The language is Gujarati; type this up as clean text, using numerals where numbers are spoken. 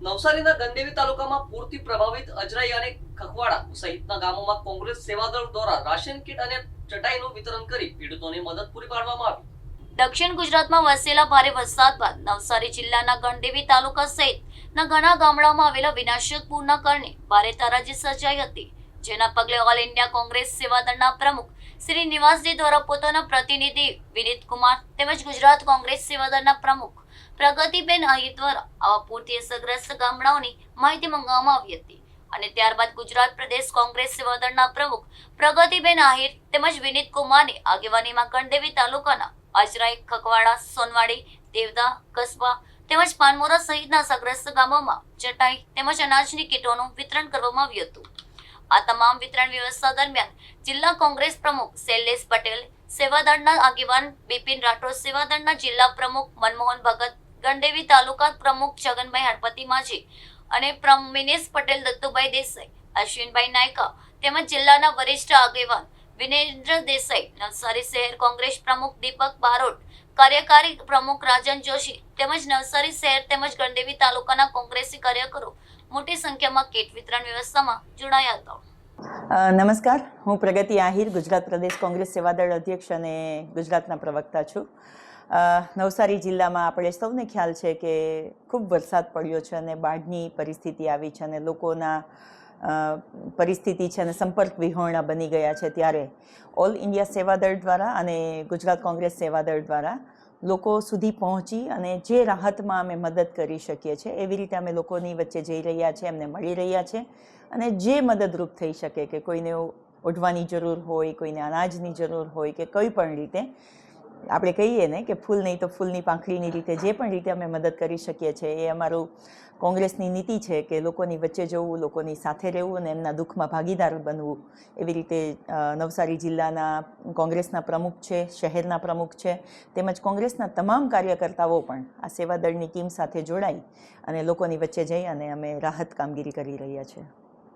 નવસારીના ગંદેવી તાલુકામાં પૂરથી પ્રભાવિત અજરાઈ અને ખખવાડા સહિતના ગામોમાં કોંગ્રેસ સેવાદળ દ્વારા રાશન કીટ અને ચટાઈનું વિતરણ કરી પીડિતોને મદદ પૂરી પાડવામાં આવી। દક્ષિણ ગુજરાતમાં વસેલા ભારે વરસાદ બાદ નવસારી જિલ્લાના ગણદેવી તાલુકા સહિતના ઘણા ગામડાઓમાં આવેલા વિનાશક પૂરના કારણે ભારે તારાજી સર્જાઈ હતી, જેના પગલે ઓલ ઇન્ડિયા કોંગ્રેસ સેવાદળના પ્રમુખ શ્રી નિવાસજી દ્વારા પોતાના પ્રતિનિધિ વિનીત કુમાર તેમજ ગુજરાત કોંગ્રેસ સેવાદળના પ્રમુખ પ્રગતિબેન આહિર દ્વારા આવા પૂરથી અસરગ્રસ્ત ગામડાઓની માહિતી મંગાવવામાં આવી હતી અને ત્યારબાદ ગુજરાત પ્રદેશ કોંગ્રેસ સેવાદળના પ્રમુખ પ્રગતિબેન આહિર તેમજ વિનીત કુમારની આગેવાનીમાં ગણદેવી તાલુકાના અજરાઈ, ખખવાડા, સોનવાડી, દેવદા, કસબા તેમજ પાનમોરા સહિતના અસરગ્રસ્ત ગામોમાં ચટાઈ તેમજ અનાજની કીટોનું વિતરણ કરવામાં આવ્યું હતું। આ તમામ વિતરણ વ્યવસ્થા દરમિયાન જિલ્લા કોંગ્રેસ પ્રમુખ શૈલેષ પટેલ, સેવાદળના આગેવાન બિપિન રાઠોડ, સેવાદળના જિલ્લા પ્રમુખ મનમોહન ભગત, ગણદેવી તાલુકા પ્રમુખ છગનભાઈ હળપતિ માજી અને મિનેશ પટેલ, દત્તુભાઈ દેસાઈ, અશ્વિનભાઈ નાયકા તેમજ જિલ્લાના વરિષ્ઠ આગેવાન વિનેન્દ્ર દેસાઈ, નવસારી શહેર કોંગ્રેસ પ્રમુખ દીપક બારોટ, કાર્યકારી પ્રમુખ રાજન જોશી તેમજ નવસારી શહેર તેમજ ગણદેવી તાલુકાના કોંગ્રેસી કાર્યકરો મોટી સંખ્યામાં કીટ વિતરણ વ્યવસ્થામાં જોડાયા હતા। નમસ્કાર, હું પ્રગતિ આહિર, ગુજરાત પ્રદેશ કોંગ્રેસ સેવાદળ અધ્યક્ષ અને ગુજરાતના પ્રવક્તા છું। નવસારી જિલ્લામાં આપણે સૌને ખ્યાલ છે કે ખૂબ વરસાદ પડ્યો છે અને બાઢની પરિસ્થિતિ આવી છે અને લોકોના પરિસ્થિતિ છે અને સંપર્ક વિહોણા બની ગયા છે, ત્યારે ઓલ ઇન્ડિયા સેવાદળ દ્વારા અને ગુજરાત કોંગ્રેસ સેવાદળ દ્વારા લોકો સુધી પહોંચી અને જે રાહતમાં અમે મદદ કરી શકીએ છીએ એવી રીતે અમે લોકોની વચ્ચે જઈ રહ્યા છીએ, એમને મળી રહ્યા છે અને જે મદદરૂપ થઈ શકે કે કોઈને ઓઢવાની જરૂર હોય, કોઈને અનાજની જરૂર હોય કે કોઈ પણ રીતે આપણે કહીએ ને કે ફૂલ નહીં તો ફૂલની પાંખડીની રીતે જે પણ રીતે અમે મદદ કરી શકીએ છીએ એ અમારું કોંગ્રેસની નીતિ છે કે લોકોની વચ્ચે જવું, લોકોની સાથે રહેવું અને એમના દુઃખમાં ભાગીદાર બનવું। એવી રીતે નવસારી જિલ્લાના કોંગ્રેસના પ્રમુખ છે, શહેરના પ્રમુખ છે તેમજ કોંગ્રેસના તમામ કાર્યકર્તાઓ પણ આ સેવાદળની ટીમ સાથે જોડાઈ અને લોકોની વચ્ચે જઈ અને અમે રાહત કામગીરી કરી રહ્યા છીએ।